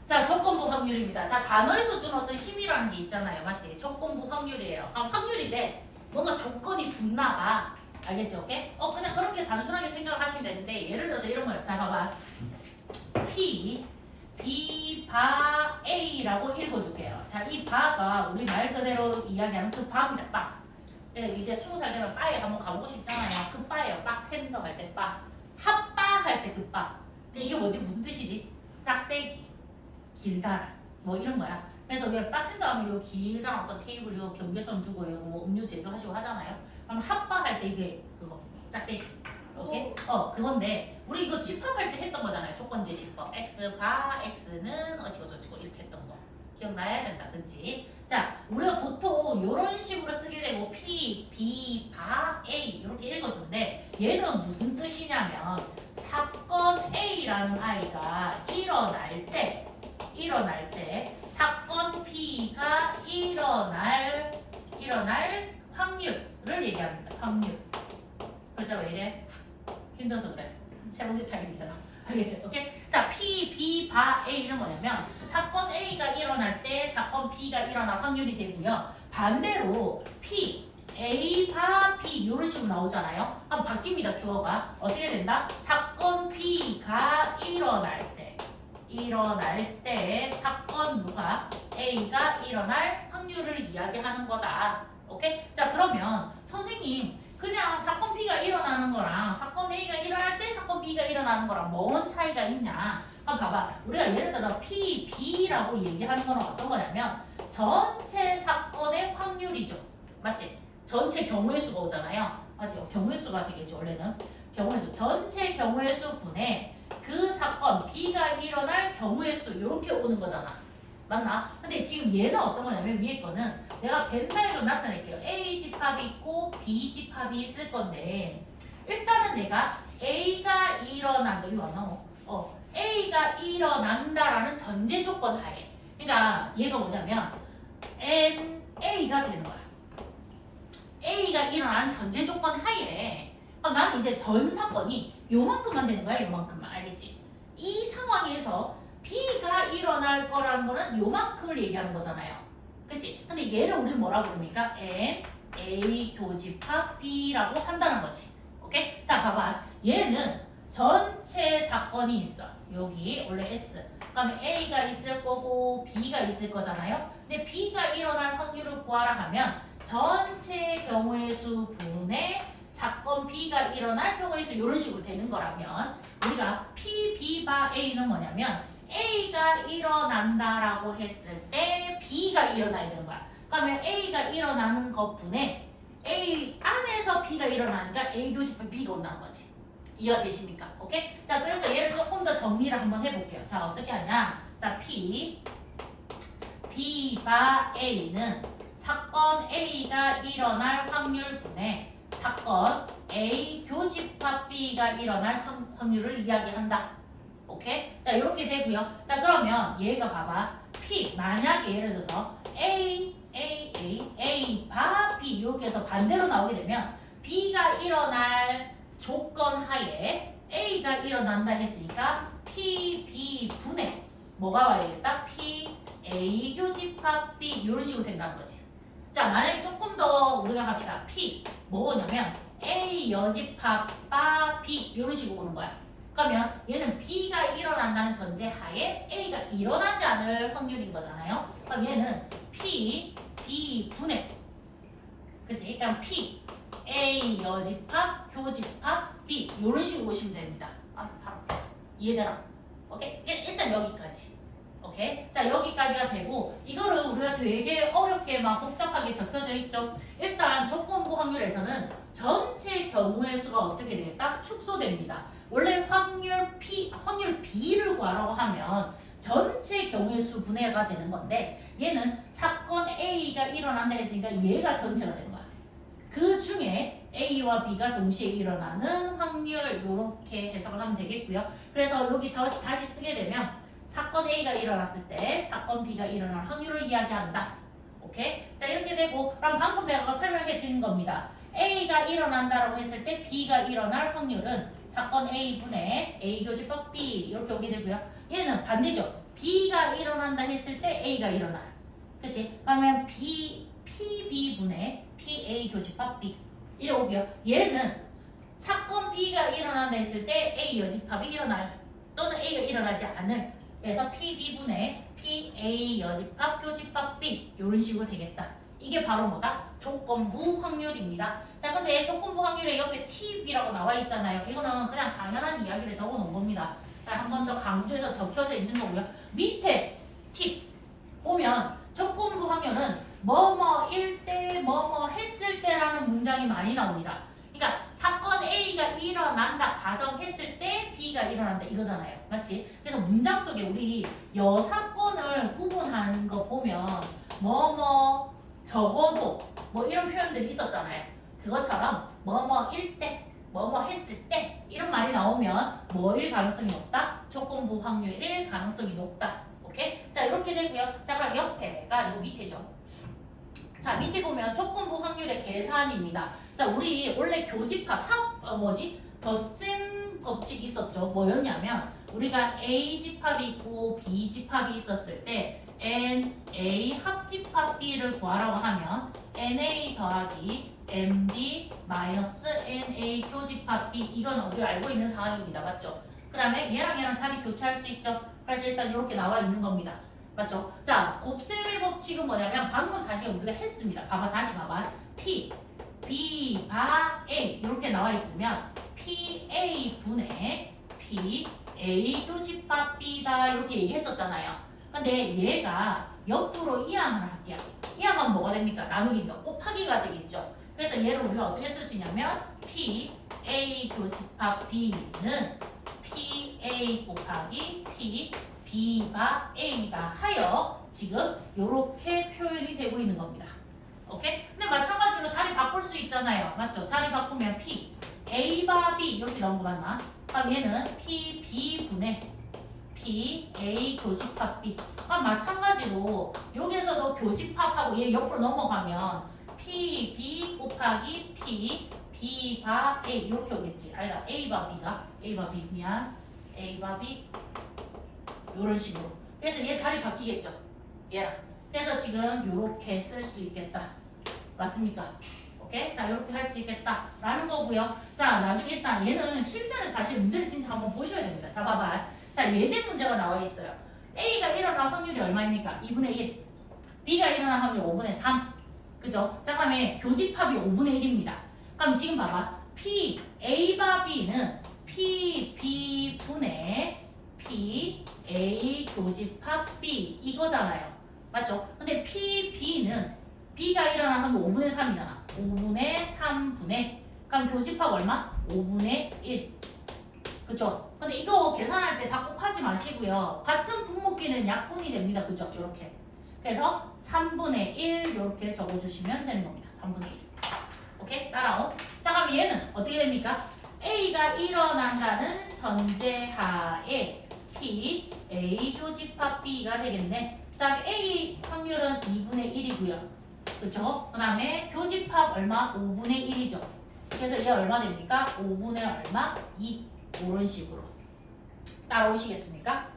자, 조건부 확률입니다. 자, 단어에서 준 어떤 힘이라는 게 있잖아요. 맞지? 조건부 확률이에요. 그럼 확률인데 뭔가 조건이 붙나 봐. 알겠지? 오케이? 그냥 그렇게 단순하게 생각을 하시면 되는데 예를 들어서 이런 거예요. 자, 봐봐. P, B, 바, A라고 읽어줄게요. 자, 이 바가 우리 말 그대로 이야기하는 그 바입니다. 바. 이제 20살 되면 바에 한번 가보고 싶잖아요. 그 바예요. 바텐더 할 때 바. 핫바 할 때 그 바. 근데 이게 뭐지? 무슨 뜻이지? 짝대기. 길다라. 뭐 이런 거야. 그래서 왜 바텐더 하면 요 길다란 어떤 테이블 요 경계선 두고 뭐 음료 제조하시고 하잖아요. 그럼 핫바 할 때 이게 그거. 짝대기. 오케이? 그건데 우리 이거 집합할 때 했던 거잖아요. 조건 제시법. x 바 x는 어찌고 저찌고 이렇게 했던 거. 기억나야 된다. 그치? 자, 우리가 보통 이런 식으로 쓰게 되고 P, B, 바, A 이렇게 읽어주는데 얘는 무슨 뜻이냐면 사건 A라는 아이가 일어날 때 사건 B가 일어날 확률을 얘기합니다. 확률. 글자 왜 이래? 힘들어서 그래. 세 번째 타입이잖아. 알겠지? 오케이? 자, P, B, 바, A는 뭐냐면 사건 A가 일어날 때 사건 B가 일어날 확률이 되고요. 반대로 P, A, 바, B 이런 식으로 나오잖아요. 그럼 바뀝니다. 주어가. 어떻게 된다? 사건 B가 일어날 때 사건 누가? A가 일어날 확률을 이야기하는 거다. 오케이? 자, 그러면 선생님 그냥 사건 B가 일어나는 거랑 사건 A가 일어날 때 사건 B가 일어나는 거랑 뭔 차이가 있냐? 한번 봐봐. 우리가 예를 들어 P, B라고 얘기하는 거는 어떤 거냐면 전체 사건의 확률이죠. 맞지? 전체 경우의 수가 오잖아요. 맞지? 경우의 수가 되겠죠. 원래는 경우의 수. 전체 경우의 수 분의 그 사건 B가 일어날 경우의 수 이렇게 오는 거잖아. 맞나? 근데 지금 얘는 어떤 거냐면 위에 거는 내가 벤다이로 나타낼게요. A 집합이 있고 B 집합이 있을 건데 일단은 내가 A가 일어난다. 이거 안 나와. A가 일어난다라는 전제 조건 하에 그러니까 얘가 뭐냐면 A가 되는 거야. A가 일어나는 전제 조건 하에 그럼 나는 이제 전 사건이 요만큼만 되는 거야. 요만큼만. 알겠지? 이 상황에서 B가 일어날 거라는 거는 요만큼을 얘기하는 거잖아요. 그치? 근데 얘를 우리는 뭐라고 부릅니까? N, A 교집합 B라고 한다는 거지. 오케이? 자, 봐봐. 얘는 전체 사건이 있어. 여기 원래 S. 그러면 A가 있을 거고 B가 있을 거잖아요. 근데 B가 일어날 확률을 구하라 하면 전체 경우의 수 분의 사건 B가 일어날 경우의 수 이런 식으로 되는 거라면 우리가 P, B, 바, A는 뭐냐면 A가 일어난다라고 했을 때 B가 일어나야 되는 거야. 그러면 A가 일어나는 것분에 A 안에서 B가 일어나니까 A 교집합 B가 온다는 거지. 이해가 되십니까? 오케이? 자, 그래서 얘를 조금 더 정리를 한번 해볼게요. 자, 어떻게 하냐? 자, P, B, 바, A는 사건 A가 일어날 확률 분의 사건 A 교집합 B가 일어날 확률을 이야기한다. 오케이? 자, 이렇게 되고요. 자, 그러면 얘가 봐봐. P, 만약에 예를 들어서 A, 바, B 이렇게 해서 반대로 나오게 되면 B가 일어날 조건 하에 A가 일어난다 했으니까 P, B 분의 뭐가 와야겠다? P, A 교집합 B 이런 식으로 된다는 거지. 자, 만약에 조금 더 우리가 합시다. P, 뭐냐면 A 여집합 바 B 이런 식으로 오는 거야. 그러면 얘는 B가 일어난다는 전제 하에 A가 일어나지 않을 확률인 거잖아요. 그럼 얘는 P, B 분의 그치? 그럼 P, A 여집합, 교집합, B 이런 식으로 오시면 됩니다. 바로 이해되나? 오케이? 일단 여기까지. 오케이? 자, 여기까지가 되고 이거를 우리가 되게 어렵게 막 복잡하게 적혀져 있죠. 일단 조건부 확률에서는 전체 경우의 수가 어떻게 되겠다? 축소됩니다. 원래 확률 B를 구하라고 하면 전체 경우의 수 분해가 되는 건데 얘는 사건 A가 일어난다 했으니까 얘가 전체가 되는 거야. 그 중에 A와 B가 동시에 일어나는 확률 이렇게 해석을 하면 되겠고요. 그래서 여기 다시 쓰게 되면 사건 A가 일어났을 때 사건 B가 일어날 확률을 이야기한다. 오케이? 자, 이렇게 되고 그럼 방금 내가 설명해 드린 겁니다. A가 일어난다라고 했을 때 B가 일어날 확률은 사건 A 분의 A 교집합 B 이렇게 오게 되고요. 얘는 반대죠. B가 일어난다 했을 때 A가 일어나. 그치? 그러면 PB분의 PA 교집합 B. 이러고요. 얘는 사건 B가 일어난다 했을 때 A 여집합이 일어날 또는 A가 일어나지 않을. 그래서 PB분의 PA 여집합 교집합 B 이런 식으로 되겠다. 이게 바로 뭐다? 조건부 확률입니다. 자, 근데 조건부 확률에 옆에 팁이라고 나와 있잖아요. 이거는 그냥 당연한 이야기를 적어 놓은 겁니다. 한 번 더 강조해서 적혀져 있는 거고요. 밑에 팁 보면 조건부 확률은 뭐뭐일 때, 뭐뭐 했을 때라는 문장이 많이 나옵니다. 그러니까 사건 A가 일어난다 가정했을 때 B가 일어난다 이거잖아요. 맞지? 그래서 문장 속에 우리 여사건을 구분하는 거 보면 뭐뭐 적어도 뭐 이런 표현들이 있었잖아요. 그것처럼 뭐뭐일 때, 뭐뭐 했을 때 이런 말이 나오면 뭐일 가능성이 높다? 조건부 확률일 가능성이 높다. 오케이? 자, 이렇게 되고요. 자, 그럼 옆에가 이거 밑에죠. 자, 밑에 보면 조건부 확률의 계산입니다. 자, 우리 원래 교집합 덧셈 법칙이 있었죠. 뭐였냐면 우리가 A 집합이 있고 B 집합이 있었을 때 NA 합집합 B를 구하라고 하면 NA 더하기 MB 마이너스 NA 교집합 B 이건 우리가 알고 있는 상황입니다. 맞죠? 그 다음에 얘랑 자리 교체할 수 있죠. 그래서 일단 이렇게 나와 있는 겁니다. 맞죠? 자, 곱셈의 법칙은 뭐냐면 방금 사실 우리가 했습니다. 봐봐, 다시 봐봐. P, B, 바, A 이렇게 나와 있으면 PA 분의 P, A 교집합 B다 이렇게 얘기했었잖아요. 근데 얘가 옆으로 이항을 할게요. 이항하면 뭐가 됩니까? 나누기니까 곱하기가 되겠죠. 그래서 얘를 우리가 어떻게 쓸 수 있냐면 P, A 교집합 B는 PA 곱하기 P, B가 A다 하여 지금 이렇게 표현이 되고 있는 겁니다. 오케이? 근데 마찬가지로 자리 바꿀 수 있잖아요. 맞죠? 자리 바꾸면 P, A바 B 이렇게 나온 거 맞나? 그럼 얘는 P, B분의 P, A 교집합 B. 그럼 마찬가지로 여기에서도 교집합하고 얘 옆으로 넘어가면 P, B 곱하기 P, B 바 A 이렇게 오겠지. 아니다. A 바 B가 A 바 B 미안. A 바 B 이런 식으로. 그래서 얘 자리 바뀌겠죠. 얘랑. 그래서 지금 이렇게 쓸 수 있겠다. 맞습니까? 오케이? 자, 이렇게 할 수 있겠다. 라는 거고요. 자, 나중에 일단 얘는 실전에 사실 문제를 진짜 한번 보셔야 됩니다. 자, 봐봐. 자, 예제 문제가 나와 있어요. A가 일어날 확률이 얼마입니까? 2분의 1. B가 일어날 확률 5분의 3. 그죠? 자, 그다음에 교집합이 5분의 1입니다. 그럼 지금 봐봐. P, A 바 B는 P, B 분의 P, A 교집합 B 이거잖아요. 맞죠? 근데 P, B는 B가 일어날 확률 5분의 3이잖아. 5분의 3분의 그럼 교집합 얼마? 5분의 1. 그쵸? 근데 이거 계산할 때 다 곱하지 마시고요. 같은 분모끼리는 약분이 됩니다. 그죠? 이렇게. 그래서 3분의 1 이렇게 적어주시면 되는 겁니다. 3분의 1. 오케이? 따라오. 자, 그럼 얘는 어떻게 됩니까? A가 일어난다는 전제하에 P, A 교집합 B가 되겠네. 자, A 확률은 2분의 1이고요. 그쵸? 그 다음에 교집합 얼마? 5분의 1이죠. 그래서 얘 얼마 됩니까? 5분의 얼마? 2. 이런 식으로. 따라오시겠습니까?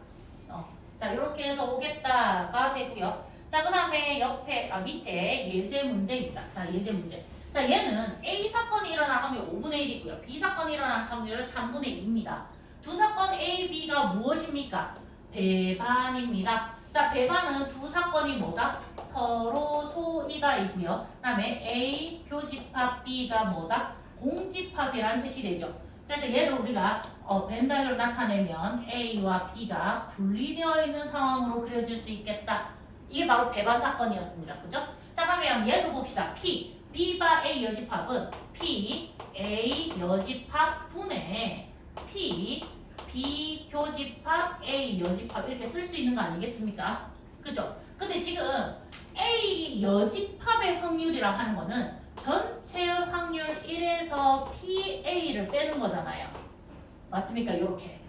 자, 이렇게 해서 오겠다가 되고요. 자, 그 다음에 밑에 예제 문제입니다. 자, 예제 문제. 자, 얘는 A 사건이 일어날 확률 5분의 1이고요. B 사건이 일어날 확률 3분의 2입니다. 두 사건 A, B가 무엇입니까? 배반입니다. 자, 배반은 두 사건이 뭐다? 서로 소이다이고요. 그 다음에 A 교집합 B가 뭐다? 공집합이라는 뜻이 되죠. 그래서 얘를 우리가 벤다이로 나타내면 A와 B가 분리되어 있는 상황으로 그려질 수 있겠다. 이게 바로 배반 사건이었습니다. 그죠? 자, 그러면 얘도 봅시다. P, B바 A 여집합은 P, A 여집합 분의 P, B 교집합 A 여집합 이렇게 쓸 수 있는 거 아니겠습니까? 그죠? 근데 지금 A 여집합의 확률이라고 하는 거는 전체 확률 1에서 PA를 빼는 거잖아요. 맞습니까? 이렇게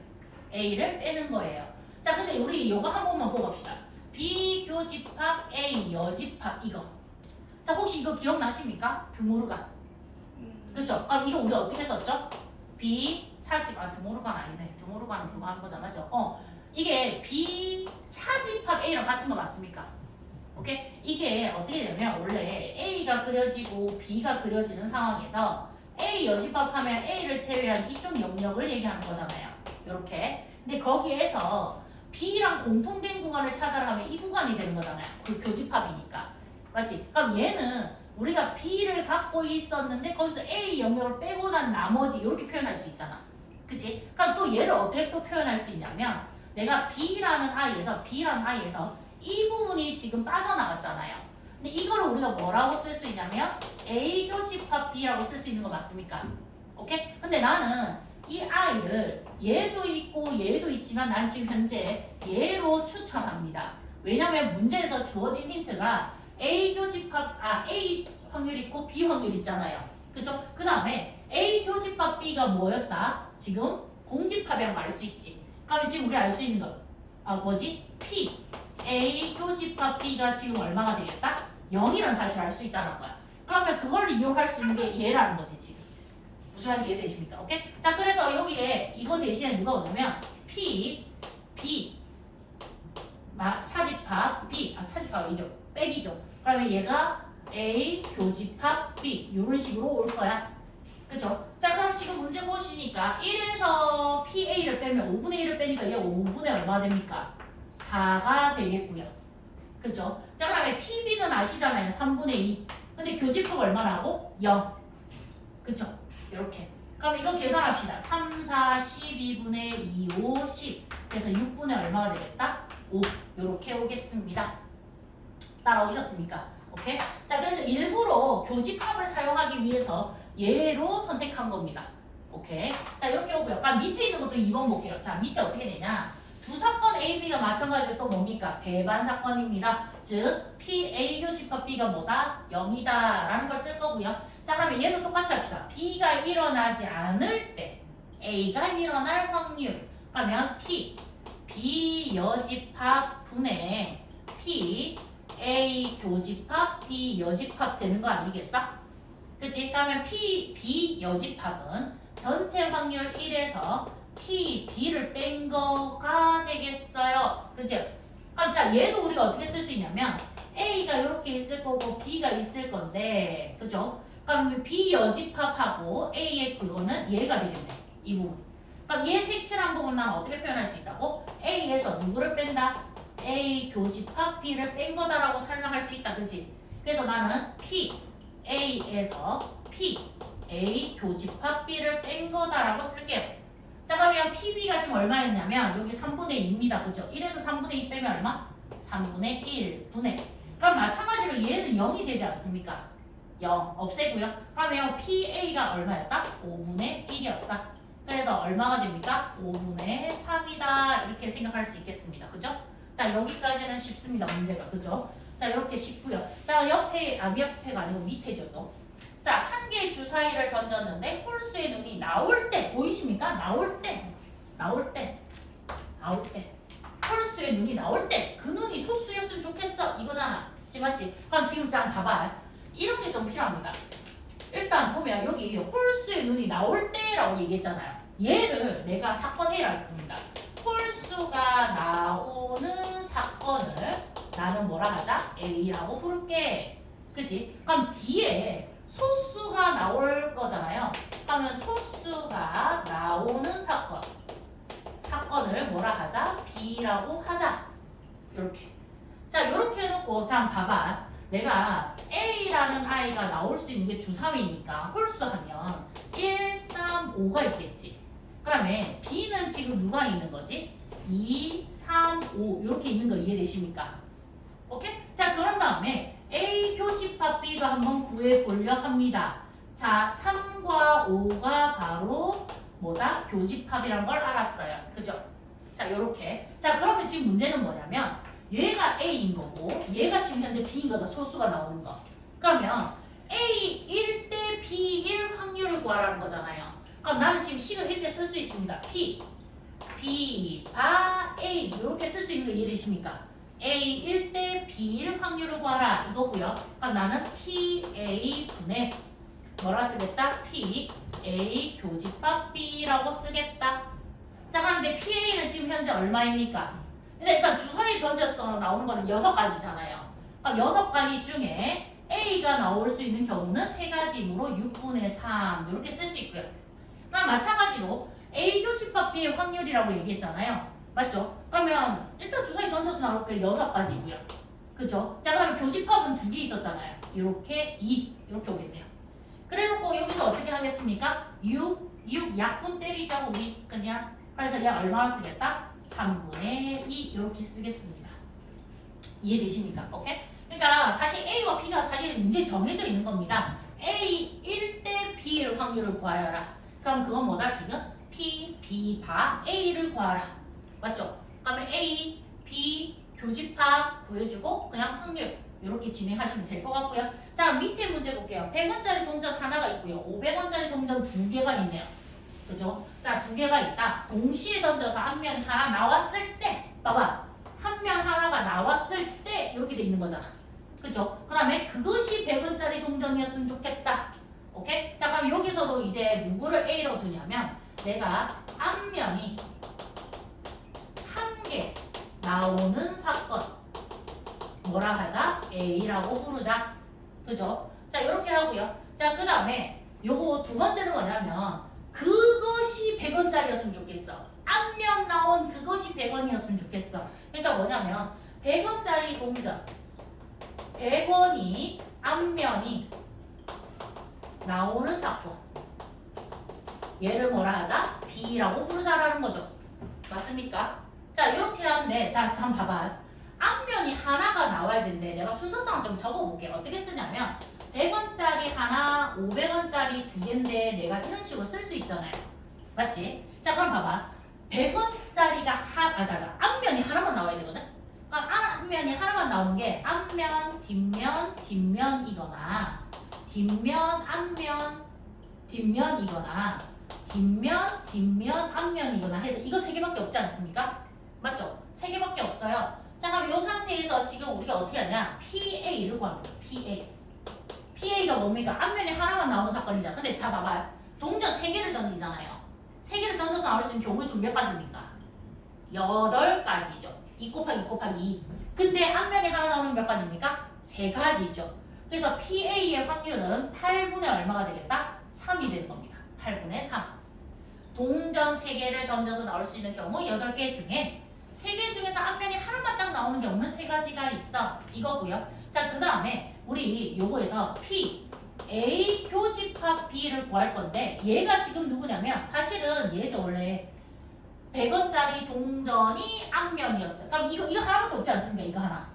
A를 빼는 거예요. 자, 근데 우리 이거 한 번만 보고 갑시다. 비교집합 A 여집합 이거. 자, 혹시 이거 기억나십니까? 드모르간. 그렇죠? 그럼 이거 우리 어떻게 썼죠? B 차집 드모르간 아니네. 드모르간은 그거 한 거잖아. 맞죠? 이게 B 차집합 A랑 같은 거 맞습니까? 오케이? 이게 어떻게 되냐면 원래 A가 그려지고 B가 그려지는 상황에서 A 여집합하면 A를 제외한 이쪽 영역을 얘기하는 거잖아요. 이렇게. 근데 거기에서 B랑 공통된 구간을 찾아라 하면 이 구간이 되는 거잖아요. 그 교집합이니까. 맞지? 그럼 얘는 우리가 B를 갖고 있었는데 거기서 A 영역을 빼고 난 나머지 이렇게 표현할 수 있잖아. 그치? 그럼 또 얘를 어떻게 또 표현할 수 있냐면 내가 B라는 I에서 이 부분이 지금 빠져나갔잖아요. 근데 이걸 우리가 뭐라고 쓸 수 있냐면 A 교집합 B라고 쓸 수 있는 거 맞습니까? 오케이? 근데 나는 이 I를 얘도 있고 얘도 있지만 나는 지금 현재 얘로 추천합니다. 왜냐면 문제에서 주어진 힌트가 A 확률 있고 B 확률 있잖아요. 그죠? 그 다음에 A 교집합 B가 뭐였다? 지금 공집합이라는 거 알 수 있지. 그러면 지금 우리 알 수 있는 거 P A 교집합 B가 지금 얼마가 되겠다? 0이라는 사실을 알 수 있다는 거야. 그러면 그걸 이용할 수 있는 게 얘라는 거지 지금. 무슨 말인지 이해되십니까? 오케이? 자, 그래서 여기에 이거 대신에 누가 오냐면 P, B, 차집합 B, 차집합이죠. 빼기죠. 그러면 얘가 A 교집합 B 이런 식으로 올 거야. 그죠? 자, 그럼 지금 문제 보시니까 1에서 PA를 빼면 5분의 1을 빼니까 얘 5분의 얼마 됩니까? 4가 되겠고요. 그죠? 자, 그다음에 PB는 아시잖아요. 3분의 2. 근데 교집합 얼마라고? 0. 그쵸? 이렇게. 그럼 이거 계산합시다. 3, 4, 12분의 2, 5, 10. 그래서 6분의 얼마가 되겠다? 5. 이렇게 오겠습니다. 따라오셨습니까? 오케이? 자, 그래서 일부러 교집합을 사용하기 위해서 얘로 선택한 겁니다. 오케이? 자, 이렇게 오고요. 그럼 밑에 있는 것도 2번 볼게요. 자, 밑에 어떻게 되냐? 두 사건 A, B가 마찬가지로 또 뭡니까? 배반 사건입니다. 즉, P, A 교집합 B가 뭐다? 0이다 라는 걸 쓸 거고요. 자, 그러면 얘도 똑같이 합시다. B가 일어나지 않을 때 A가 일어날 확률. 그러면 P, B 여집합 분의 P, A 교집합 B 여집합 되는 거 아니겠어? 그치? 그러면 P, B 여집합은 전체 확률 1에서 P, B를 뺀 거가 되겠어요. 그죠? 그럼 자, 얘도 우리가 어떻게 쓸 수 있냐면 A가 이렇게 있을 거고 B가 있을 건데, 그죠? 그럼 B 여집합하고 A의 그거는 얘가 되겠네. 이 부분. 그럼 얘 색칠한 부분 난 어떻게 표현할 수 있다고? A에서 누구를 뺀다? A 교집합 B를 뺀 거다라고 설명할 수 있다. 그치? 그래서 나는 P, A에서 P, A 교집합 B를 뺀 거다라고 쓸게요. 자, 그러면 PB가 지금 얼마였냐면 여기 3분의 2입니다. 그죠? 1에서 3분의 2 빼면 얼마? 3분의 1분의. 그럼 마찬가지로 얘는 0이 되지 않습니까? 0 없애고요. 그러면 PA가 얼마였다? 5분의 1이었다. 그래서 얼마가 됩니까? 5분의 3이다. 이렇게 생각할 수 있겠습니다. 그죠? 자, 여기까지는 쉽습니다. 문제가. 그죠? 자, 이렇게 쉽고요. 자, 옆에가 아니고 밑에죠, 또. 자, 한 개의 주사위를 던졌는데 홀수의 눈이 나올 때 보이십니까? 나올 때 홀수의 눈이 나올 때 그 눈이 소수였으면 좋겠어 이거잖아. 맞지? 그럼 지금 자 봐봐. 이런 게 좀 필요합니다. 일단 보면 여기 홀수의 눈이 나올 때라고 얘기했잖아요. 얘를 내가 사건 A라고 부릅니다. 홀수가 나오는 사건을 나는 뭐라 하자? A라고 부를게. 그치? 그럼 뒤에 소수가 나올 거잖아요. 그러면 소수가 나오는 사건을 뭐라 하자? B라고 하자. 이렇게. 자, 이렇게 해놓고 자, 봐봐. 내가 A라는 아이가 나올 수 있는 게 주사위니까 홀수하면 1, 3, 5가 있겠지. 그러면 B는 지금 누가 있는 거지? 2, 3, 5 이렇게 있는 거 이해되십니까? 오케이? 자, 그런 다음에 A 교집합 B도 한번 구해보려 합니다. 자, 3과 5가 바로 뭐다? 교집합이란 걸 알았어요. 그죠? 자, 요렇게. 자, 그러면 지금 문제는 뭐냐면 얘가 A인 거고 얘가 지금 현재 B인 거죠. 소수가 나오는 거. 그러면 A 1대 B 1 확률을 구하라는 거잖아요. 그럼 나는 지금 식을 이렇게 쓸 수 있습니다. P, B, 바, A 이렇게 쓸 수 있는 거 이해되십니까? A 1대 B 1 확률을 구하라 이거고요. 그럼 나는 P, A 분의 뭐라 쓰겠다? P, A 교집합 B라고 쓰겠다. 자, 그런데 PA는 지금 현재 얼마입니까? 근데 일단 주사위 던져서 나오는 거는 6가지잖아요. 그럼 6가지 중에 A가 나올 수 있는 경우는 3가지이므로 6분의 3 이렇게 쓸 수 있고요. 그럼 마찬가지로 A 교집합 B의 확률이라고 얘기했잖아요. 맞죠? 그러면 일단 주사위 던져서 나올 게 6가지고요. 그죠? 자, 그러면 교집합은 2개 있었잖아요. 이렇게 2 이렇게 오겠네요. 그래놓고 여기서 어떻게 하겠습니까? 6 약분 때리자 우리 그냥. 그래서 약 얼마나 쓰겠다? 3분의 2 이렇게 쓰겠습니다. 이해되십니까? 오케이? 그러니까 사실 A와 B가 사실 문제에 정해져 있는 겁니다. A 1대 B의 확률을 구하여라. 그럼 그건 뭐다 지금? P, B, 바 A를 구하라. 맞죠? 그러면 A, B 교집합 구해주고 그냥 확률 이렇게 진행하시면 될 것 같고요. 자, 밑에 문제 볼게요. 100원짜리 동전 하나가 있고요. 500원짜리 동전 2개가 있네요. 그죠? 자, 2개가 있다. 동시에 던져서 한 면이 하나 나왔을 때 봐봐. 한 면 하나가 나왔을 때 이렇게 돼 있는 거잖아. 그죠? 그 다음에 그것이 100원짜리 동전이었으면 좋겠다. 오케이? 자, 그럼 여기서도 이제 누구를 A로 두냐면 내가 앞면이 한 개 나오는 사건 뭐라 하자? A라고 부르자. 그죠? 자, 이렇게 하고요. 자, 그 다음에 요거 두 번째는 뭐냐면 그것이 100원짜리였으면 좋겠어. 앞면 나온 그것이 100원이었으면 좋겠어. 그러니까 뭐냐면 100원짜리 동전 100원이 앞면이 나오는 사건 얘를 뭐라 하자? B라고 부르자라는 거죠. 맞습니까? 자, 이렇게 하는데 자, 잠깐 봐봐. 앞면이 하나가 나와야 되는데 내가 순서상을 좀 적어볼게요. 어떻게 쓰냐면 100원짜리 하나, 500원짜리 2개인데 내가 이런 식으로 쓸 수 있잖아요. 맞지? 자, 그럼 봐봐. 100원짜리가 앞면이 하나만 나와야 되거든? 그럼 앞면이 하나만 나오는 게 앞면, 뒷면, 뒷면이거나 뒷면, 앞면, 뒷면이거나 뒷면, 뒷면, 앞면이거나 해서 이거 3개밖에 없지 않습니까? 맞죠? 3개밖에 없어요. 자, 그럼 이 상태에서 지금 우리가 어떻게 하냐? PA를 구합니다. PA가 뭡니까? 앞면에 하나만 나오는 사건이잖아. 근데 자, 봐봐요. 동전 3개를 던지잖아요. 3개를 던져서 나올 수 있는 경우의 수는 몇 가지입니까? 8가지죠. 2 곱하기 2 곱하기 2. 근데 앞면에 하나 나오는 몇 가지입니까? 3가지죠. 그래서 PA의 확률은 8분의 얼마가 되겠다? 3이 되는 겁니다. 8분의 3. 동전 3개를 던져서 나올 수 있는 경우 8개 중에 3개 중에서 앞면이 하나만 딱 나오는 경우는 3가지가 있어. 이거고요. 자, 그 다음에 우리 요거에서 P, A 교집합 B를 구할 건데 얘가 지금 누구냐면 사실은 얘죠. 원래 100원짜리 동전이 앞면이었어요. 그럼 이거 하나밖에 없지 않습니까? 이거 하나.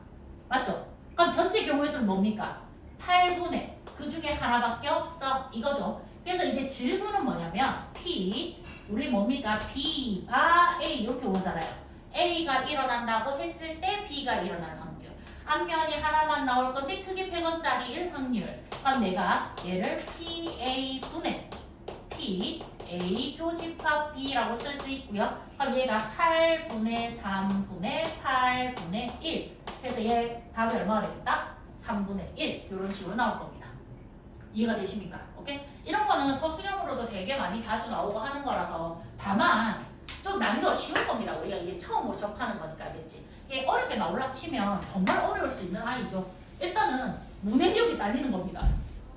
맞죠? 그럼 전체 경우의 수는 뭡니까? 8분의 그 중에 하나밖에 없어. 이거죠. 그래서 이제 질문은 뭐냐면 P, 우리 뭡니까? B, 바, A 이렇게 오잖아요. A가 일어난다고 했을 때 B가 일어날 확률. 앞면이 하나만 나올 건데 그게 100원짜리일 확률. 그럼 내가 얘를 PA분의 PA 교집합 B라고 쓸 수 있고요. 그럼 얘가 8분의 3분의 8분의 1. 그래서 얘 답이 얼마가 되겠다? 3분의 1. 이런 식으로 나올 겁니다. 이해가 되십니까? 오케이? 이런 거는 서술형으로도 되게 많이 자주 나오고 하는 거라서 다만 좀 난이도가 쉬울 겁니다. 우리가 이제 처음으로 접하는 거니까 알겠지? 이게 어렵게 나올라 치면 정말 어려울 수 있는 아이죠. 일단은 문해력이 딸리는 겁니다.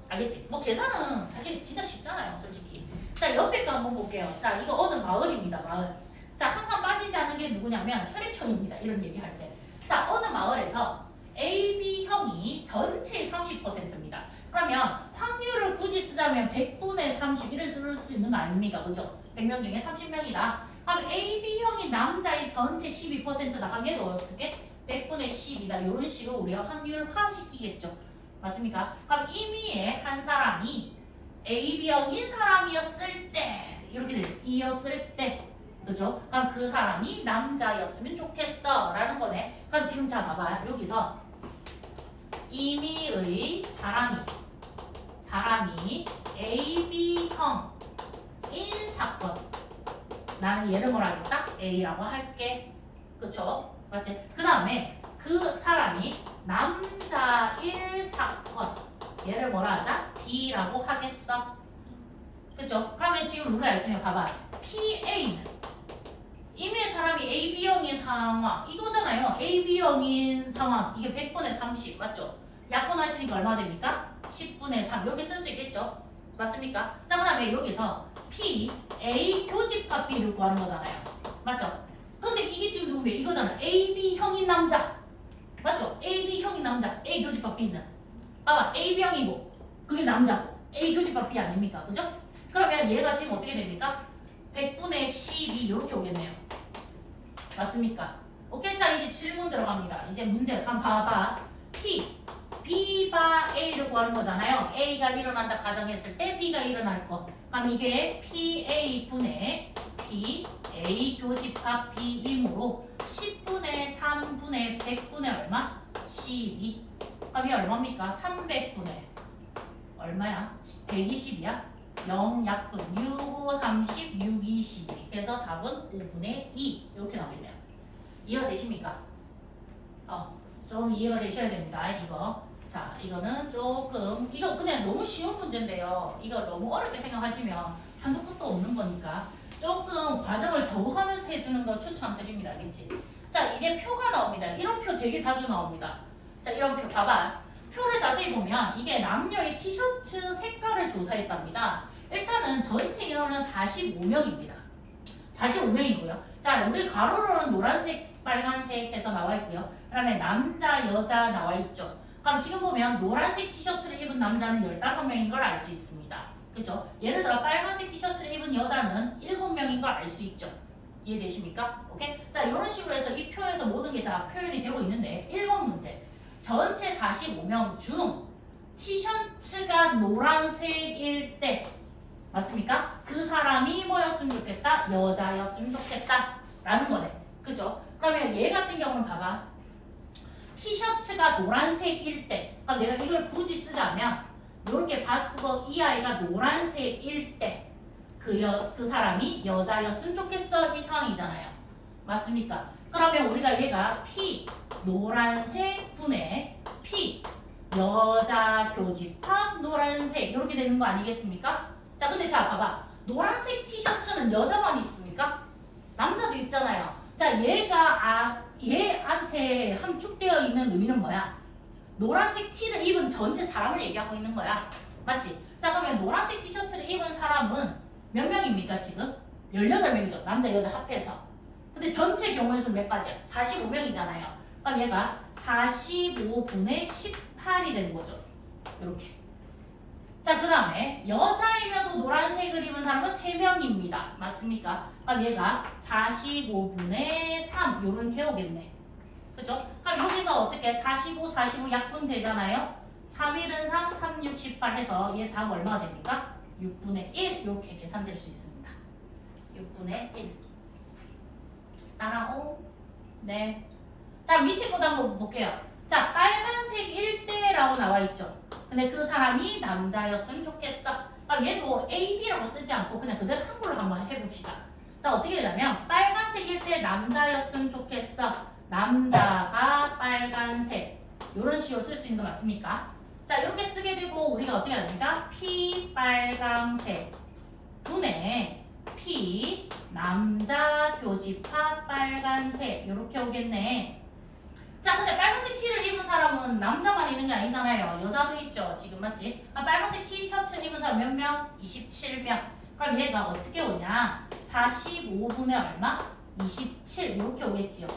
알겠지? 뭐 계산은 사실 진짜 쉽잖아요. 솔직히. 자, 옆에 거 한번 볼게요. 자, 이거 어느 마을입니다. 마을. 자, 항상 빠지지 않는 게 누구냐면 혈액형입니다. 이런 얘기할 때. 자, 어느 마을에서 AB형이 전체의 30%입니다. 그러면 확률을 굳이 쓰자면 100분의 30 쓸 수 있는 거 아닙니까? 그죠? 100명 중에 30명이다. 그럼 AB형이 남자의 전체 12%다. 그럼 얘도 어떻게? 100분의 10이다. 이런 식으로 우리가 확률화시키겠죠. 맞습니까? 그럼 이미의 한 사람이 AB형인 사람이었을 때 이렇게 되죠. 이었을 때 그죠? 그럼 그 사람이 남자였으면 좋겠어 라는 거네. 그럼 지금 자 봐봐요. 여기서 이미의 사람이 AB형인 사건. 나는 얘를 뭐라 하겠다? A라고 할게. 그쵸? 맞지? 그 다음에 그 사람이 남자일 사건. 얘를 뭐라 하자? B라고 하겠어. 그쵸? 그러면 지금 우리가 알 수 있는 봐봐. PA는 이미의 사람이 AB형인 상황 이거잖아요. AB형인 상황 이게 100분의 30 맞죠? 약분하시니까 얼마 됩니까? 10분의 3 이렇게 쓸 수 있겠죠? 맞습니까? 자 그다음에 여기서 P, A 교집합 B를 구하는 거잖아요. 맞죠? 근데 이게 지금 누구면 이거잖아요. AB형인 남자 맞죠? AB형인 남자 A 교집합 B는 봐봐 AB형이고 그게 남자고 A 교집합 B 아닙니까? 그죠? 그러면 얘가 지금 어떻게 됩니까? 100분의 12 이렇게 오겠네요. 맞습니까? 오케이 자 이제 질문 들어갑니다. 이제 문제 한번 봐봐. P B가 A를 구하는 거잖아요. A가 일어난다 가정했을 때 B가 일어날 거. 그럼 이게 PA분의 PA 교집합 B이므로 10분의 3분의 100분의 얼마? 12. 그럼 이게 얼마입니까? 300분의 얼마야? 120이야? 0 약분 6, 5, 30, 6, 2, 12. 그래서 답은 5분의 2 이렇게 나오겠네요. 이해가 되십니까? 좀 이해가 되셔야 됩니다. 이거. 자, 이거는 조금 이거 그냥 너무 쉬운 문제인데요. 이거 너무 어렵게 생각하시면 한도 끝도 없는 거니까 조금 과정을 적어가면서 해주는 거 추천드립니다. 알겠지? 자, 이제 표가 나옵니다. 이런 표 되게 자주 나옵니다. 자, 이런 표 봐봐. 표를 자세히 보면 이게 남녀의 티셔츠 색깔을 조사했답니다. 일단은 전체 인원은 45명입니다. 45명이고요. 자, 우리 가로로는 노란색, 빨간색 해서 나와 있고요. 그 다음에 남자, 여자 나와 있죠. 그럼 지금 보면 노란색 티셔츠를 입은 남자는 15명인 걸 알 수 있습니다. 그죠? 예를 들어 빨간색 티셔츠를 입은 여자는 7명인 걸 알 수 있죠. 이해되십니까? 오케이? 자, 이런 식으로 해서 이 표에서 모든 게 다 표현이 되고 있는데 1번 문제. 전체 45명 중 티셔츠가 노란색일 때 맞습니까? 그 사람이 뭐였으면 좋겠다? 여자였으면 좋겠다 라는 거네. 그죠? 그러면 얘 같은 경우는 봐봐. 티셔츠가 노란색일 때 그럼 내가 이걸 굳이 쓰자면 이렇게 바스버 이 아이가 노란색일 때 그 사람이 여자였으면 좋겠어 이 상황이잖아요. 맞습니까? 그러면 우리가 얘가 P 노란색 분의 P 여자 교집합 노란색 이렇게 되는 거 아니겠습니까? 자 근데 자 봐봐 노란색 티셔츠는 여자만 입습니까? 남자도 입잖아요. 자 얘가 얘한테 함축되어 있는 의미는 뭐야? 노란색 티를 입은 전체 사람을 얘기하고 있는 거야. 맞지? 자 그러면 노란색 티셔츠를 입은 사람은 몇 명입니까 지금? 18명이죠. 남자 여자 합해서. 근데 전체 경우의 수는 몇 가지야? 45명이잖아요. 그럼 얘가 45분의 18이 되는 거죠. 이렇게. 자, 그 다음에 여자이면서 노란색을 입은 사람은 3명입니다. 맞습니까? 그럼 얘가 45분의 3 요렇게 오겠네. 그죠? 그럼 여기서 어떻게 45, 45 약분 되잖아요. 3, 1은 3, 3, 6, 18 해서 얘 답 얼마가 됩니까? 6분의 1 이렇게 계산될 수 있습니다. 6분의 1 따라오. 네. 자 밑에 것도 한번 볼게요. 자 빨간색일 때라고 나와 있죠. 근데 그 사람이 남자였으면 좋겠어. 그럼 얘도 A, B라고 쓰지 않고 그냥 그대로 한글로 한번 해봅시다. 자 어떻게 되냐면 빨간색일 때 남자였으면 좋겠어. 남자가 빨간색 이런 식으로 쓸 수 있는 거 맞습니까? 자 이렇게 쓰게 되고 우리가 어떻게 합니까? P 빨강색 분의 P 남자 교집합 빨간색 이렇게 오겠네. 자 근데 빨간색 티를 입은 사람은 남자만 있는 게 아니잖아요. 여자도 있죠. 지금 맞지? 빨간색 티셔츠를 입은 사람 몇 명? 27명. 그럼 얘가 어떻게 오냐? 45분의 얼마? 27 이렇게 오겠지요.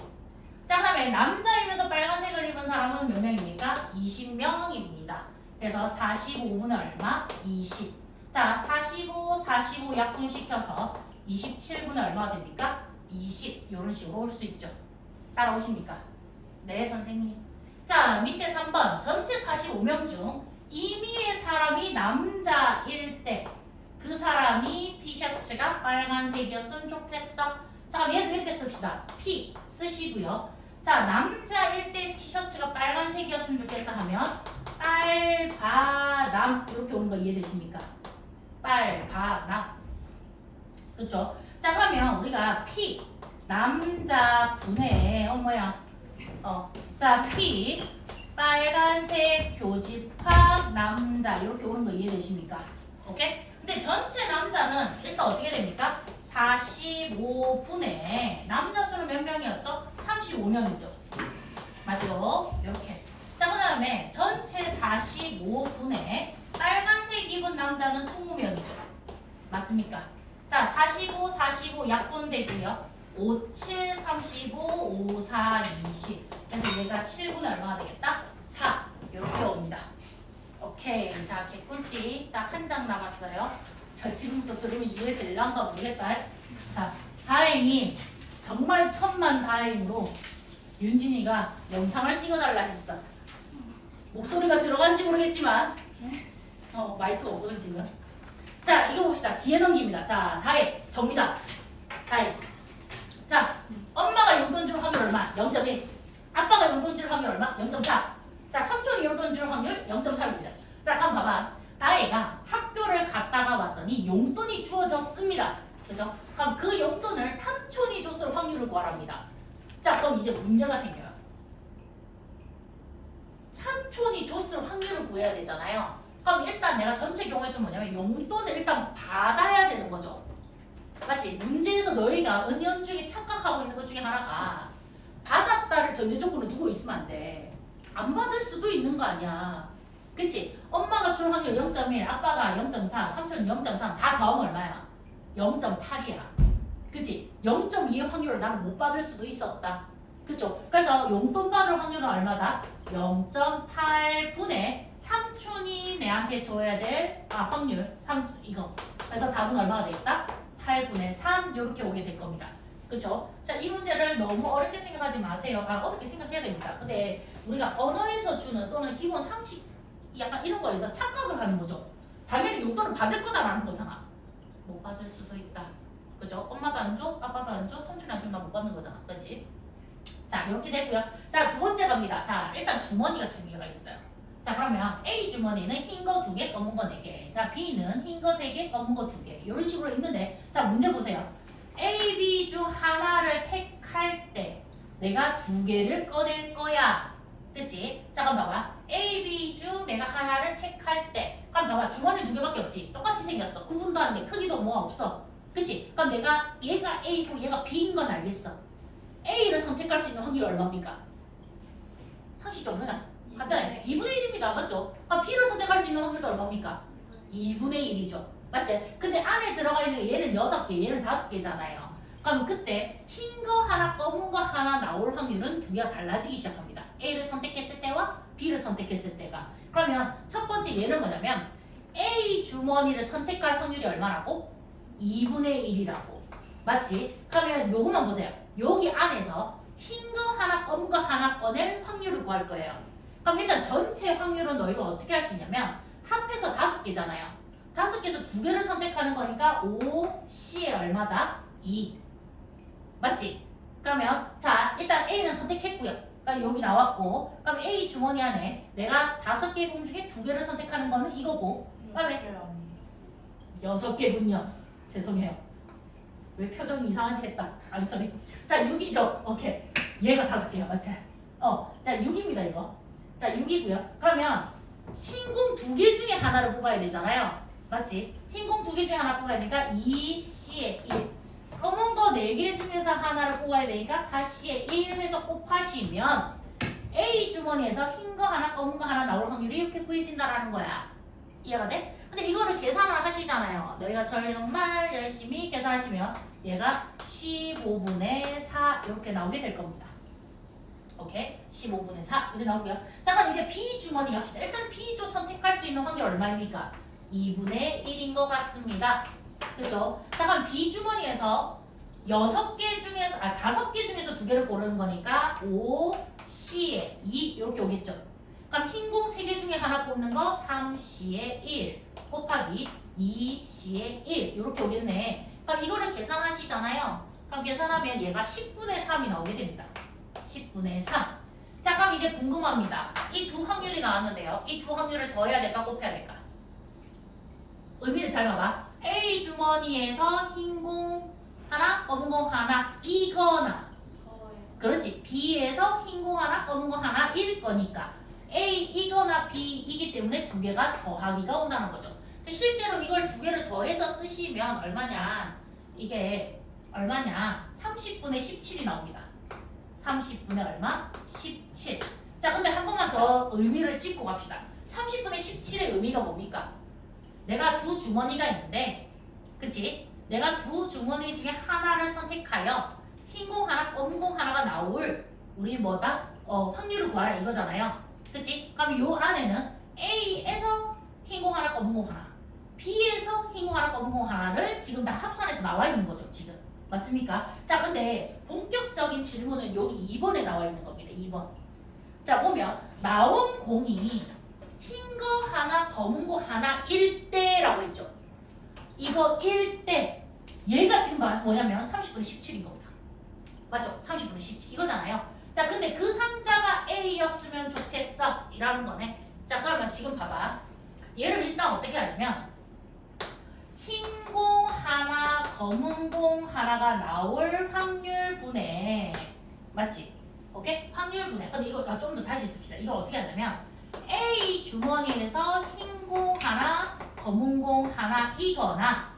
자 그다음에 남자이면서 빨간색을 입은 사람은 몇 명입니까? 20명입니다. 그래서 45분의 얼마? 20. 자 45, 45 약분시켜서 27분의 얼마가 됩니까? 20 이런 식으로 올 수 있죠. 따라오십니까? 네 선생님. 자 밑에 3번 전체 45명 중 임의의 사람이 남자일 때 그 사람이 티셔츠가 빨간색이었으면 좋겠어. 자 얘도 이렇게 씁시다. P 쓰시고요. 자 남자일 때 티셔츠가 빨간색이었으면 좋겠어 하면 빨바남 이렇게 오는 거 이해되십니까? 빨바남. 그렇죠? 자 그러면 우리가 P 남자분의 자 P 빨간색 교집합 남자 이렇게 오는 거 이해되십니까? 오케이? 근데 전체 남자는 일단 어떻게 됩니까? 45분의 남자 수는 몇 명이었죠? 35명이죠. 맞죠? 이렇게. 자, 그 다음에 전체 45분의 빨간색 입은 남자는 20명이죠. 맞습니까? 자, 45, 45 약분되고요. 5, 7, 35, 5, 4, 20. 그래서 얘가 7분의 얼마가 되겠다? 4. 이렇게 옵니다. 오케이. 자, 개꿀띠 딱 한 장 남았어요. 자, 지금부터 들으면 이해될란가 모르겠다. 자, 다행히 정말 천만 다행으로 윤진이가 영상을 찍어달라 했어. 목소리가 들어간지 모르겠지만 마이크가 없거든 지금. 자, 이거 봅시다. 뒤에 넘깁니다. 자, 다행 접니다. 다행. 자, 엄마가 용돈 줄 확률 얼마? 0.1. 아빠가 용돈 줄 확률 얼마? 0.4. 자, 삼촌이 용돈 줄 확률 0.3입니다. 자, 그럼 봐봐. 다혜가 학교를 갔다가 왔더니 용돈이 주어졌습니다. 그죠? 그럼 그 용돈을 삼촌이 줬을 확률을 구하랍니다. 자, 그럼 이제 문제가 생겨요. 삼촌이 줬을 확률을 구해야 되잖아요. 그럼 일단 내가 전체 경우에서 뭐냐면 용돈을 일단 받아야 되는 거죠. 맞지? 문제에서 너희가 은연중에 착각하고 있는 것 중에 하나가 받았다를 전제 조건으로 두고 있으면 안 돼. 안 받을 수도 있는 거 아니야. 그치? 엄마가 줄 확률 0.1, 아빠가 0.4, 삼촌 0.3 다 더하면 얼마야? 0.8이야. 그치? 0.2의 확률을 나는 못 받을 수도 있었다. 그쵸? 그래서 용돈 받을 확률은 얼마다? 0.8분의 삼촌이 내한테 줘야 될 확률 이거. 그래서 답은 얼마가 되겠다? 8분의 3 이렇게 오게 될 겁니다. 그쵸? 자, 이 문제를 너무 어렵게 생각하지 마세요. 어렵게 생각해야 됩니다. 근데 우리가 언어에서 주는 또는 기본 상식 약간 이런 거에서 착각을 하는 거죠. 당연히 용돈을 받을 거다라는 거잖아. 못 받을 수도 있다. 그죠? 엄마도 안 줘, 아빠도 안 줘, 삼촌이 안 주면 나 못 받는 거잖아. 그렇지? 자, 이렇게 되고요. 자, 두 번째 갑니다. 자, 일단 주머니가 두 개가 있어요. 자, 그러면 A 주머니는 흰 거 2개, 검은 거 4개. 자, B는 흰 거 3개, 검은 거 2개. 이런 식으로 있는데, 자, 문제 보세요. A, B 중 하나를 택할 때 내가 2개를 꺼낼 거야. 그치? 자, 그럼 봐봐. A, B 중 내가 하나를 택할 때. 그럼 봐봐. 주머니 2개밖에 없지? 똑같이 생겼어. 구분도 안 돼. 크기도 뭐 없어. 그치? 그럼 내가 얘가 A고 얘가 B인 건 알겠어. A를 선택할 수 있는 확률이 얼마입니까? 상식적으로 그냥 간단해. 2분의 1입니다. 맞죠? 그럼 B를 선택할 수 있는 확률도 얼마입니까? 2분의 1이죠. 맞지? 근데 안에 들어가 있는 게 얘는 6개, 얘는 5개잖아요. 그럼 그때 흰 거 하나, 검은 거 하나 나올 확률은 두 개가 달라지기 시작합니다. A를 선택했을 때와 B를 선택했을 때가. 그러면 첫 번째 얘는 뭐냐면 A 주머니를 선택할 확률이 얼마라고? 2분의 1이라고. 맞지? 그러면 요거만 보세요. 여기 안에서 흰 거 하나, 검은 거 하나 꺼낼 확률을 구할 거예요. 그럼 일단 전체 확률은 너희가 어떻게 할 수 있냐면 합해서 5개잖아요. 5개에서 2개를 선택하는 거니까 5C에 얼마다? 2. 맞지? 그러면 자, 일단 A는 선택했고요. 그러니까 여기 나왔고, 그럼 A 주머니 안에 내가 5개 공 중에 2개를 선택하는 거는 이거고, 그다음에 6개군요. 죄송해요. 왜 표정이 이상하지 했다. I'm sorry. 자, 6이죠. 오케이. 얘가 5개야. 맞지? 자, 6입니다, 이거. 자, 6이고요. 그러면 흰 공 2개 중에 하나를 뽑아야 되잖아요. 맞지? 흰 공 2개 중에 하나 뽑아야 되니까 2C에 1. 검은 거 4개 중에서 하나를 뽑아야 되니까 4C에 1 해서 곱하시면 A 주머니에서 흰 거 하나, 검은 거 하나 나올 확률이 이렇게 구해진다라는 거야. 이해가 돼? 근데 이거를 계산을 하시잖아요. 너희가 정말 열심히 계산하시면 얘가 15분의 4 이렇게 나오게 될 겁니다. 오케이? 15분의 4 이렇게 나오고요. 자, 그럼 이제 B 주머니 갑시다. 일단 B도 선택할 수 있는 확률 얼마입니까? 2분의 1인 것 같습니다. 그죠? 자, 그럼 B 주머니에서 5개 중에서 5개 중에서 2개를 고르는 거니까 5C에 2 이렇게 오겠죠. 그럼 흰 공 3개 중에 하나 뽑는 거 3C에 1 곱하기 2C에 1 이렇게 오겠네. 그럼 이거를 계산하시잖아요. 그럼 계산하면 얘가 10분의 3이 나오게 됩니다. 10분의 3. 자, 그럼 이제 궁금합니다. 이 두 확률이 나왔는데요. 이 두 확률을 더해야 될까 곱해야 될까? 의미를 잘 봐봐. A 주머니에서 흰 공 하나, 검은 공 하나 이거나 그렇지. B에서 흰 공 하나, 검은 공 하나 일 거니까 A 이거나 B이기 때문에 2개가 더하기가 온다는 거죠. 근데 실제로 이걸 2개를 더해서 쓰시면 얼마냐? 이게 얼마냐? 30분의 17이 나옵니다. 30분의 얼마? 17. 자, 근데 한 번만 더 의미를 짚고 갑시다. 30분의 17의 의미가 뭡니까? 내가 두 주머니가 있는데, 그치? 내가 두 주머니 중에 하나를 선택하여 흰 공 하나, 검은 공 하나가 나올 우리 뭐다? 확률을 구하라 이거잖아요. 그치? 그럼 요 안에는 A에서 흰 공 하나, 검은 공 하나, B에서 흰 공 하나, 검은 공 하나를 지금 다 합산해서 나와 있는 거죠, 지금. 맞습니까? 자, 근데 본격적인 질문은 여기 2번에 나와 있는 겁니다. 2번. 자, 보면 나온 공이 흰 거 하나, 검은 거 하나일 때라고 했죠. 이거 1대. 얘가 지금 뭐냐면 30분의 17인 겁니다. 맞죠? 30분의 17 이거잖아요. 자, 근데 그 상자가 A였으면 좋겠어 이라는 거네. 자, 그러면 지금 봐봐. 얘를 일단 어떻게 하냐면 흰 공 하나, 검은 공 하나가 나올 확률 분해. 맞지? 오케이? 확률 분해. 근데 이거 좀 더 다시 씁시다. 이걸 어떻게 하냐면 A 주머니에서 흰 공 하나, 검은 공 하나이거나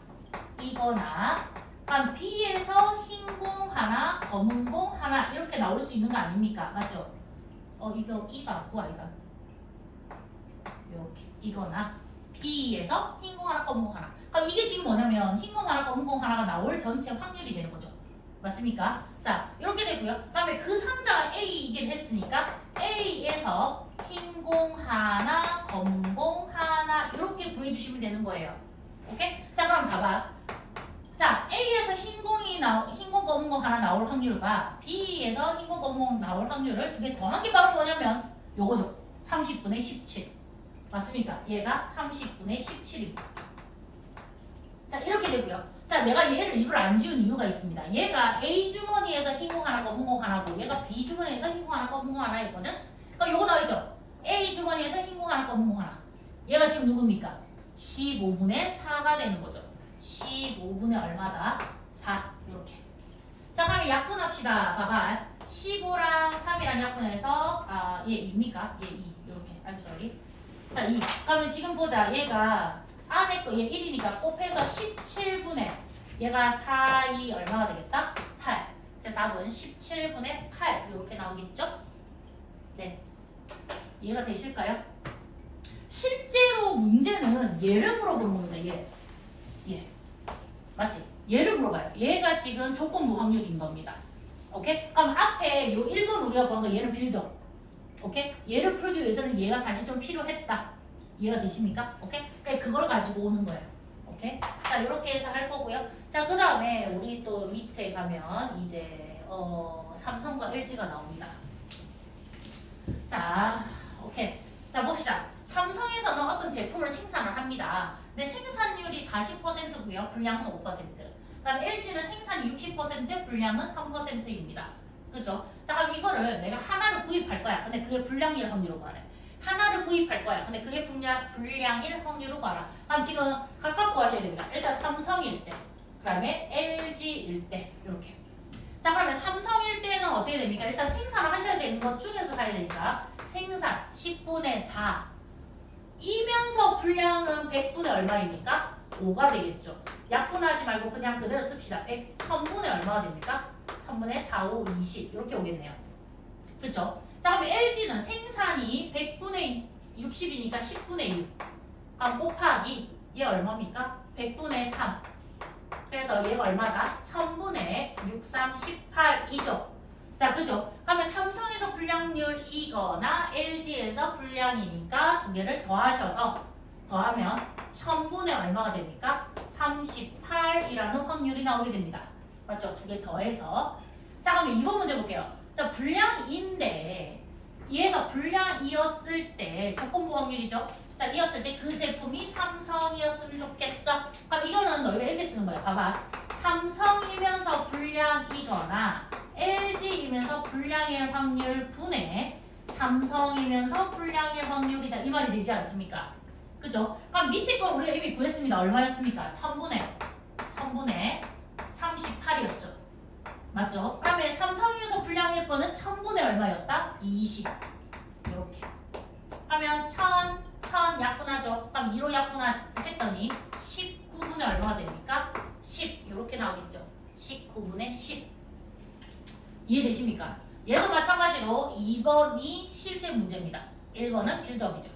그럼 B에서 흰 공 하나, 검은 공 하나 이렇게 나올 수 있는 거 아닙니까? 맞죠? 이거 이가 아니다. 이렇게 이거나 B에서 흰 공 하나, 검은 공 하나. 그럼 이게 지금 뭐냐면 흰 공 하나, 검은 공 하나가 나올 전체 확률이 되는 거죠. 맞습니까? 자, 이렇게 되고요. 그다음에 그 상자가 A이긴 했으니까 A에서 흰 공 하나, 검은 공 하나 이렇게 구해주시면 되는 거예요. 오케이? 자, 그럼 봐봐. 자, A에서 흰 공, 검은 공 하나 나올 확률과 B에서 흰 공, 검은 공 나올 확률을 두 개 더한 게 바로 뭐냐면 요거죠. 30분의 17. 맞습니까? 얘가 30분의 17입니다. 자, 이렇게 되고요. 자, 내가 얘를 일부러 안 지운 이유가 있습니다. 얘가 A 주머니에서 흰 공 하나, 검은 공 하나고 얘가 B 주머니에서 흰 공 하나, 검은 공 하나였거든? 그럼 요거 나와있죠? A 주머니에서 흰 공 하나, 검은 공 하나. 얘가 지금 누굽니까? 15분의 4가 되는 거죠. 15분의 얼마다? 4. 이렇게. 자, 그럼 약분합시다. 봐봐. 15랑 3이랑 약분해서 얘 2입니까? 얘 2. 이렇게. I'm sorry. 자, 2. 그러면 지금 보자. 얘가 안에 거 얘 1이니까 곱해서 17분의 얘가 4, 2 얼마가 되겠다? 8. 그래서 답은 17분의 8 이렇게 나오겠죠? 네. 이해가 되실까요? 실제로 문제는 얘를 물어보는 겁니다. 얘. 맞지? 얘를 물어봐요. 얘가 지금 조건부 확률인 겁니다. 오케이? 그럼 앞에 요 1번 우리가 구한 거 얘는 빌더. 오케이? 얘를 풀기 위해서는 얘가 사실 좀 필요했다. 이해가 되십니까? 오케이? 그러니까 그걸 가지고 오는 거예요. 오케이? 자, 이렇게 해서 할 거고요. 자, 그 다음에 우리 또 밑에 가면 이제 삼성과 LG가 나옵니다. 자, 오케이. 자, 봅시다. 삼성에서는 어떤 제품을 생산을 합니다. 근데 생산율이 40%고요. 분량은 5%. 그다음 LG는 생산이 60%, 분량은 3%입니다. 그죠? 자, 그럼 이거를 내가 하나를 구입할 거야. 근데 그게 분량일 확률로 구하래. 하나를 구입할 거야. 근데 그게 분량일 확률로 구하라. 그럼 지금 각각 구하셔야 됩니다. 일단 삼성일 때, 그 다음에 LG일 때 이렇게. 자, 그러면 삼성일 때는 어떻게 됩니까? 일단 생산을 하셔야 되는 것 중에서 사야 되니까 생산 10분의 4 이면서 분량은 100분의 얼마입니까? 5가 되겠죠. 약분하지 말고 그냥 그대로 씁시다. 100, 1000분의 얼마가 됩니까? 1000분의 4, 5, 20 이렇게 오겠네요. 그쵸? 자, 그럼 LG는 생산이 100분의 60이니까 10분의 6 곱하기 얘 얼마입니까? 100분의 3 그래서 얘가 얼마다? 1000분의 6, 3, 18이죠. 자, 그죠? 그러면 삼성에서 분량률이거나 LG에서 분량이니까 두 개를 더하면 1000분의 얼마가 됩니까? 38이라는 확률이 나오게 됩니다. 맞죠? 두 개 더해서. 자, 그러면 이번 문제 볼게요. 자, 분량인데 얘가 분량이었을 때 조건부 확률이죠. 자, 이었을 때 그 제품이 삼성이었으면 좋겠어. 그럼 이거는 너희가 이렇게 쓰는 거야. 봐봐. 삼성이면서 분량이거나 LG이면서 분량일 확률 분의 삼성이면서 분량일 확률이다. 이 말이 되지 않습니까? 그죠? 그럼 밑에 거 우리가 이미 구했습니다. 얼마였습니까? 1000분의 38이었죠. 맞죠? 그러면 삼성이면서 분량일 거는 1000분의 얼마였다? 20. 이렇게. 하면 1000 약분하죠. 그럼 2로 약분했더니 19분의 얼마가 됩니까? 10 이렇게 나오겠죠. 19분의 10 이해되십니까? 얘도 마찬가지로 2번이 실제 문제입니다. 1번은 빌드업이죠.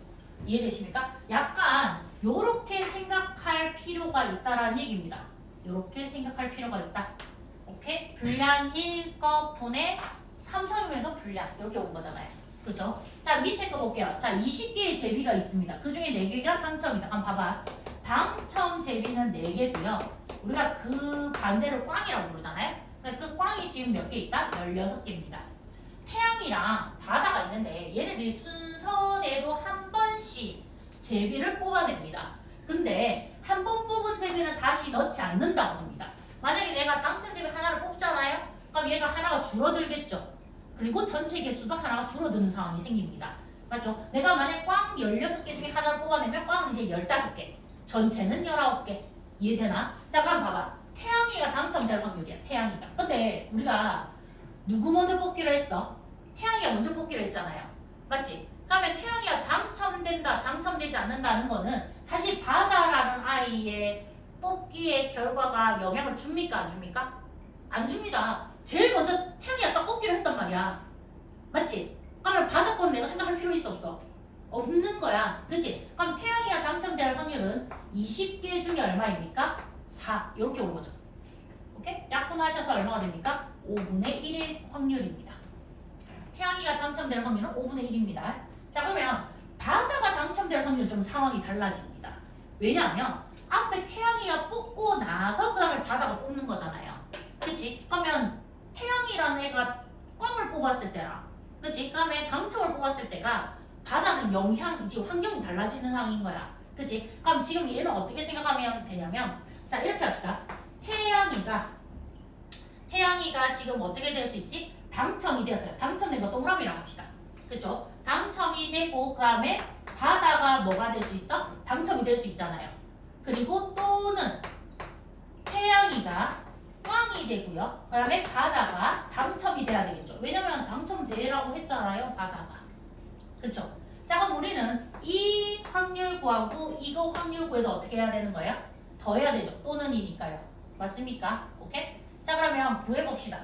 이해되십니까? 약간 요렇게 생각할 필요가 있다라는 얘기입니다. 요렇게 생각할 필요가 있다. 오케이? 분량 1거 분의 삼성이면서 분량 이렇게 온 거잖아요. 그죠? 자 밑에 거 볼게요. 자 20개의 제비가 있습니다. 그 중에 4개가 당첨이다. 한번 봐봐. 당첨 제비는 4개고요. 우리가 그 반대를 꽝이라고 부르잖아요. 그러니까 그 꽝이 지금 몇 개 있다? 16개입니다. 태양이랑 바다가 있는데 얘네들이 순서대로 한 번씩 제비를 뽑아냅니다. 근데 한 번 뽑은 제비는 다시 넣지 않는다고 합니다. 만약에 내가 당첨 제비 하나를 뽑잖아요? 그럼 얘가 하나가 줄어들겠죠. 그리고 전체 개수도 하나가 줄어드는 상황이 생깁니다. 맞죠? 내가 만약 꽝 16개 중에 하나를 뽑아내면 꽝은 이제 15개. 전체는 19개. 이해되나? 자 그럼 봐봐. 태양이가 당첨될 확률이야. 태양이가. 근데 우리가 누구 먼저 뽑기로 했어? 태양이가 먼저 뽑기로 했잖아요. 맞지? 그러면 태양이가 당첨된다, 당첨되지 않는다는 거는 사실 바다라는 아이의 뽑기의 결과가 영향을 줍니까? 안 줍니까? 안 줍니다. 제일 먼저 태양이가 딱 뽑기로 했단 말이야. 맞지? 그러면 바다 거는 내가 생각할 필요 있어 없어? 없는 거야. 그치? 그럼 태양이가 당첨될 확률은 20개 중에 얼마입니까? 4. 이렇게 온 거죠. 오케이? 약분하셔서 얼마가 됩니까? 5분의 1의 확률입니다. 태양이가 당첨될 확률은 5분의 1입니다. 자 그러면 바다가 당첨될 확률은 좀 상황이 달라집니다. 왜냐하면 앞에 태양이가 뽑고 나서 그 다음에 바다가 뽑는 거잖아요. 그치? 그러면 태양이라는 애가 꽝을 뽑았을 때랑 그치? 그 다음에 당첨을 뽑았을 때가 바다는 지금 환경이 달라지는 상황인 거야. 그치? 그럼 지금 얘는 어떻게 생각하면 되냐면 자 이렇게 합시다. 태양이가 지금 어떻게 될 수 있지? 당첨이 되었어요. 당첨된 거 동그라미라고 합시다. 그쵸? 당첨이 되고 그 다음에 바다가 뭐가 될 수 있어? 당첨이 될 수 있잖아요. 그리고 또는 태양이가 꽝이 되고요. 그 다음에 바다가 당첨이 돼야 되겠죠. 왜냐면 당첨되라고 했잖아요. 바다가. 그쵸? 자 그럼 우리는 이 확률 구하고 이거 확률 구해서 어떻게 해야 되는 거예요? 더해야 되죠. 또는 이니까요. 맞습니까? 오케이? 자 그러면 구해봅시다.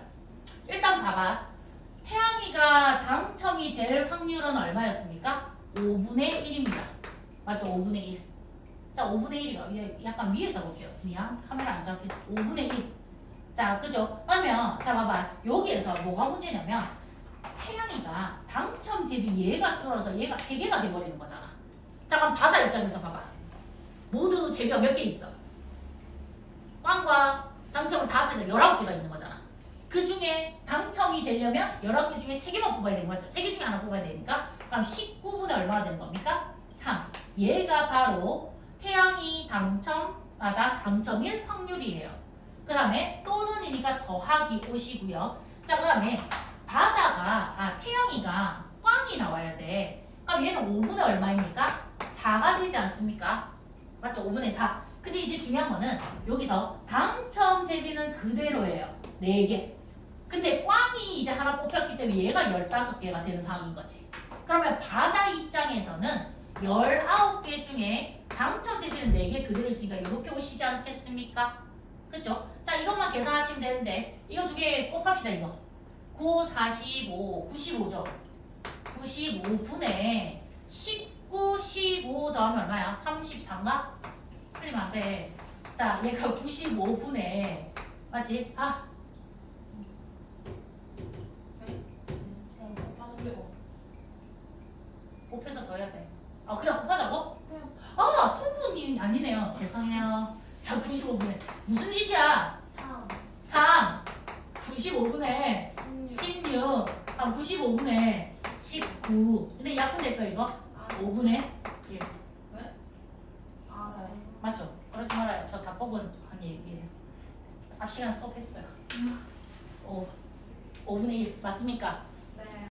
일단 봐봐. 태양이가 당첨이 될 확률은 얼마였습니까? 5분의 1입니다. 맞죠? 5분의 1. 자 5분의 1이요. 약간 위에 적을게요. 미안. 카메라 안 잡혔어. 5분의 1. 자 그죠? 그러면 자 봐봐. 여기에서 뭐가 문제냐면 태양이가 당첨 제비 얘가 줄어서 얘가 3개가 돼버리는 거잖아. 자 그럼 바다 입장에서 봐봐. 모두 제비가 몇 개 있어? 꽝과 당첨을 다 합해서 19개가 있는 거잖아. 그 중에 당첨이 되려면 19개 중에 3개만 뽑아야 되는 거죠. 3개 중에 하나 뽑아야 되니까 그럼 19분의 얼마가 되는 겁니까? 3. 얘가 바로 태양이 당첨, 바다 당첨일 확률이에요. 그 다음에 또는이니까 더하기 5시고요. 자 그 다음에 태양이가 꽝이 나와야 돼. 그럼 얘는 5분의 얼마입니까? 4가 되지 않습니까? 맞죠? 5분의 4. 근데 이제 중요한 거는 여기서 당첨 제비는 그대로예요. 4개. 근데 꽝이 이제 하나 뽑혔기 때문에 얘가 15개가 되는 상황인 거지. 그러면 바다 입장에서는 19개 중에 당첨 제비는 4개 그대로 있으니까 이렇게 오시지 않겠습니까? 그쵸? 자 이것만 계산하시면 되는데 이거 2개 곱합시다 이거. 9, 45, 95죠. 95분의 19, 15 더하면 얼마야? 34인가? 틀리면 안 돼. 자, 얘가 95분의 맞지? 곱해서 더해야 돼. 그냥 곱하자고? 통분이 아니네요. 죄송해요. 자, 95분의 무슨 짓이야? 3. 95분의 16. 95분의 19. 근데 약분될 거 이거? 5분의 1. 왜? 맞죠? 그러지 말아요. 저 다 뽑은 한 얘기예요. 앞 시간 수업했어요. 5분의 1 맞습니까?